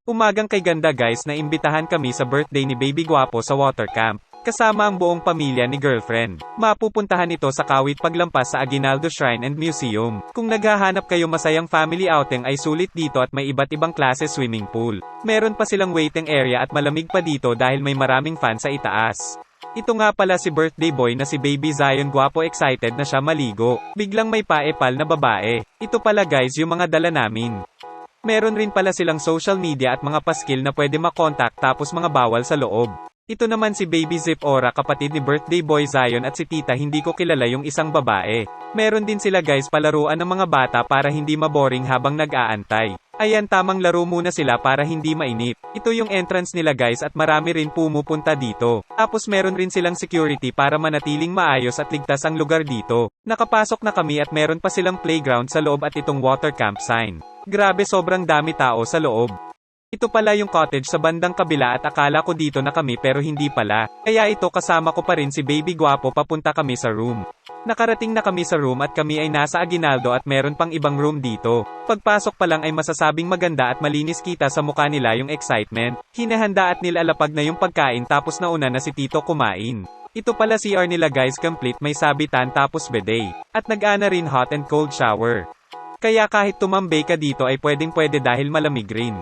Umagang kay ganda guys na imbitahan kami sa birthday ni Baby Guapo sa water camp. Kasama ang buong pamilya ni girlfriend. Mapupuntahan ito sa Kawit paglampas sa Aguinaldo Shrine and Museum. Kung naghahanap kayo masayang family outing ay sulit dito at may iba't ibang klase swimming pool. Meron pa silang waiting area at malamig pa dito dahil may maraming fans sa itaas. Ito nga pala si birthday boy na si Baby Zion Guapo, excited na siya maligo. Biglang may paepal na babae. Ito pala guys yung mga dala namin. Meron rin pala silang social media at mga paskil na pwede makontak tapos mga bawal sa loob. Ito naman si Baby Zip Ora, kapatid ni birthday boy Zion, at si tita hindi ko kilala yung isang babae. Meron din sila guys palaruan ng mga bata para hindi maboring habang nag-aantay. Ayan, tamang laro muna sila para hindi mainip. Ito yung entrance nila guys at marami rin pumupunta dito. Tapos meron rin silang security para manatiling maayos at ligtas ang lugar dito. Nakapasok na kami at meron pa silang playground sa loob at itong water camp sign. Grabe, sobrang dami tao sa loob. Ito pala yung cottage sa bandang kabila at akala ko dito na kami pero hindi pala. Kaya ito, kasama ko pa rin si Baby Guapo, papunta kami sa room. Nakarating na kami sa room at kami ay nasa Aguinaldo at meron pang ibang room dito. Pagpasok pa lang ay masasabing maganda at malinis, kita sa mukha nila yung excitement. Hinahanda at nilalapag na yung pagkain tapos nauna na si Tito kumain. Ito pala CR nila guys, complete, may sabitan tapos bidet. At nag-ana rin hot and cold shower. Kaya kahit tumambay ka dito ay pwedeng-pwede dahil malamig rin.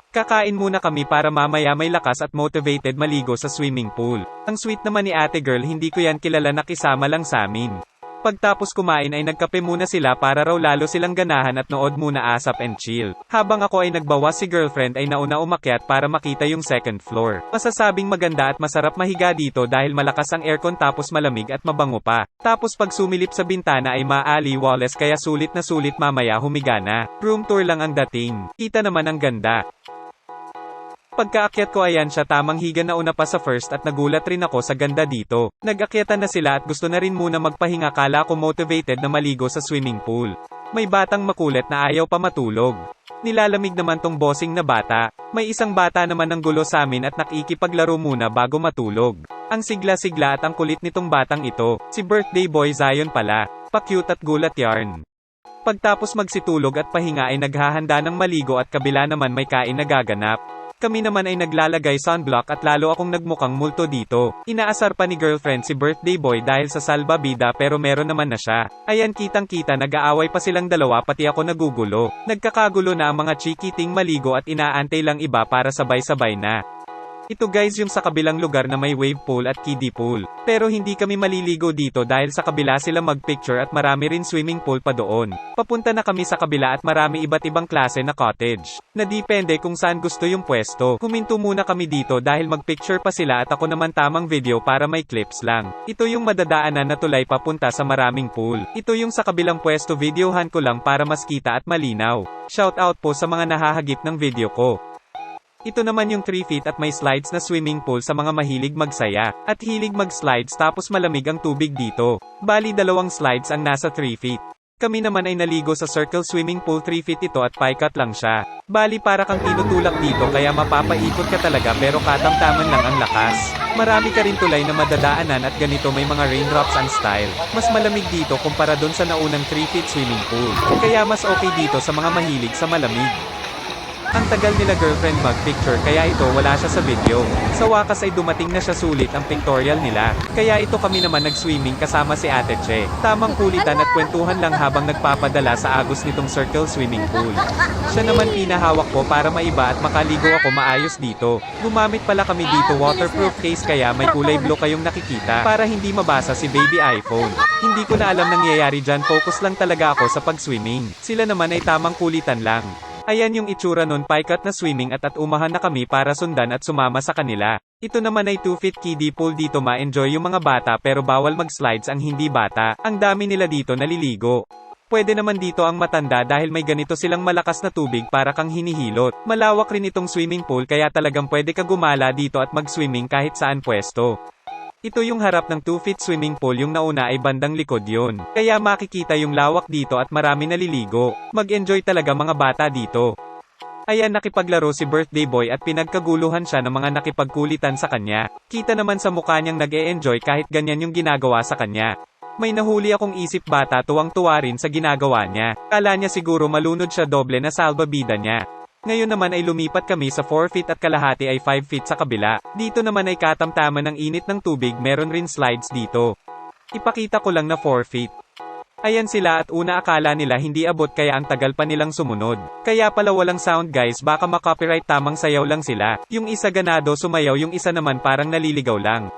Kakain muna kami para mamaya may lakas at motivated maligo sa swimming pool. Ang sweet naman ni ate girl, hindi ko yan kilala, nakisama lang sa amin. Pagtapos kumain ay nagkape muna sila para raw lalo silang ganahan at nood muna ASAP and chill. Habang ako ay nagbawas, si girlfriend ay nauna umakyat para makita yung second floor. Masasabing maganda at masarap mahiga dito dahil malakas ang aircon tapos malamig at mabango pa. Tapos pag sumilip sa bintana ay maaliwales, kaya sulit na sulit mamaya humiga na. Room tour lang ang dating. Kita naman ang ganda. Pagkaakyat ko, ayan siya, tamang higa na una pa sa first at nagulat rin ako sa ganda dito. Nag-akyatan na sila at gusto na rin muna magpahinga, kala ko motivated na maligo sa swimming pool. May batang makulit na ayaw pa matulog. Nilalamig naman tong bossing na bata. May isang bata naman ng gulo sa amin at nakikipaglaro muna bago matulog. Ang sigla-sigla at ang kulit nitong batang ito, si birthday boy Zion pala. Pa-cute at gulat yarn. Pagtapos magsitulog at pahinga ay naghahanda ng maligo at kabila naman may kain na gaganap. Kami naman ay naglalagay sunblock at lalo akong nagmukhang multo dito. Inaasar pa ni girlfriend si birthday boy dahil sa salbabida pero meron naman na siya. Ayan, kitang-kita nag-aaway pa silang dalawa, pati ako nagugulo. Nagkakagulo na ang mga chikiting maligo at inaantay lang iba para sabay-sabay na. Ito guys yung sa kabilang lugar na may wave pool at kiddie pool. Pero hindi kami maliligo dito dahil sa kabila sila magpicture at marami rin swimming pool pa doon. Papunta na kami sa kabila at marami iba't ibang klase na cottage. Nadepende kung saan gusto yung pwesto. Huminto muna kami dito dahil magpicture pa sila at ako naman tamang video para may clips lang. Ito yung madadaanan na tulay papunta sa maraming pool. Ito yung sa kabilang pwesto, videohan ko lang para mas kita at malinaw. Shout out po sa mga nahahagip ng video ko. Ito naman yung 3 feet at may slides na swimming pool sa mga mahilig magsaya, at hilig mag-slides tapos malamig ang tubig dito. Bali 2 slides ang nasa 3 feet. Kami naman ay naligo sa circle swimming pool, 3 feet ito at paikat lang siya. Bali para kang tinutulak dito kaya mapapaikot ka talaga pero katamtaman lang ang lakas. Marami ka rin tulay na madadaanan at ganito may mga raindrops ang style. Mas malamig dito kumpara dun sa naunang 3 feet swimming pool. Kaya mas okay dito sa mga mahilig sa malamig. Ang tagal nila girlfriend mag-picture kaya ito wala siya sa video. Sa wakas ay dumating na siya, sulit ang pictorial nila. Kaya ito kami naman nag-swimming kasama si Ate Che. Tamang kulitan at kwentuhan lang habang nagpapadala sa agos nitong circle swimming pool. Siya naman pinahawak ko para maiba at makaligo ako maayos dito. Gumamit pala kami dito waterproof case kaya may kulay blue kayong nakikita para hindi mabasa si baby iPhone. Hindi ko na alam nangyayari dyan, focus lang talaga ako sa pag-swimming. Sila naman ay tamang kulitan lang. Ayan yung itsura nun, paikat na swimming at umahan na kami para sundan at sumama sa kanila. Ito naman ay 2 feet kiddie pool, dito ma-enjoy yung mga bata pero bawal mag-slides ang hindi bata. Ang dami nila dito naliligo. Pwede naman dito ang matanda dahil may ganito silang malakas na tubig para kang hinihilot. Malawak rin itong swimming pool kaya talagang pwede ka gumala dito at mag-swimming kahit saan pwesto. Ito yung harap ng 2 feet swimming pool, yung nauna ay bandang likod yun. Kaya makikita yung lawak dito at marami naliligo. Mag-enjoy talaga mga bata dito. Ayan, nakipaglaro si birthday boy at pinagkaguluhan siya ng mga nakipagkulitan sa kanya. Kita naman sa mukha niyang nag-e-enjoy kahit ganyan yung ginagawa sa kanya. May nahuli akong isip, bata tuwang-tuwa rin sa ginagawa niya. Kala niya siguro malunod siya, doble na salbabida niya. Ngayon naman ay lumipat kami sa 4 feet at kalahati ay 5 feet sa kabila. Dito naman ay katamtaman ng init ng tubig, meron rin slides dito. Ipakita ko lang na 4 feet. Ayan sila at una akala nila hindi abot kaya ang tagal pa nilang sumunod. Kaya pala walang sound guys, baka makopyright, tamang sayaw lang sila. Yung isa ganado sumayaw, yung isa naman parang naliligaw lang.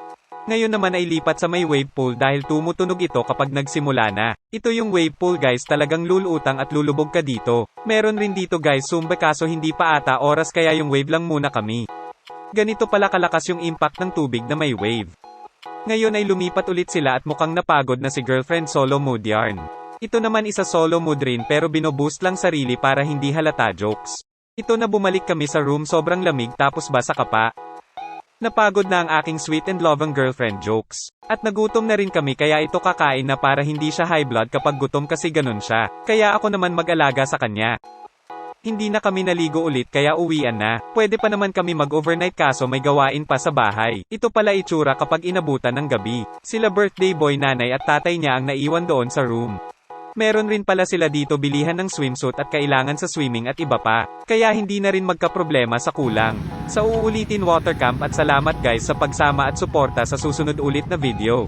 Ngayon naman ay lipat sa may wave pool dahil tumutunog ito kapag nagsimula na. Ito yung wave pool guys, talagang lulutang at lulubog ka dito. Meron rin dito guys Zumba kaso hindi pa ata oras kaya yung wave lang muna kami. Ganito pala kalakas yung impact ng tubig na may wave. Ngayon ay lumipat ulit sila at mukhang napagod na si girlfriend, solo mode yarn. Ito naman isa solo mode rin pero binoboost lang sarili para hindi halata jokes. Ito na bumalik kami sa room, sobrang lamig tapos basa ka pa. Napagod na ang aking sweet and loving girlfriend jokes. At nagutom na rin kami kaya ito kakain na para hindi siya high blood kapag gutom kasi ganun siya. Kaya ako naman mag-alaga sa kanya. Hindi na kami naligo ulit kaya uwian na. Pwede pa naman kami mag-overnight kaso may gawain pa sa bahay. Ito pala itsura kapag inabutan ng gabi. Sila birthday boy, nanay at tatay niya ang naiwan doon sa room. Meron rin pala sila dito bilihan ng swimsuit at kailangan sa swimming at iba pa. Kaya hindi na rin magkaproblema sa kulang. Sa uulitin water camp at salamat guys sa pagsama at suporta sa susunod ulit na video.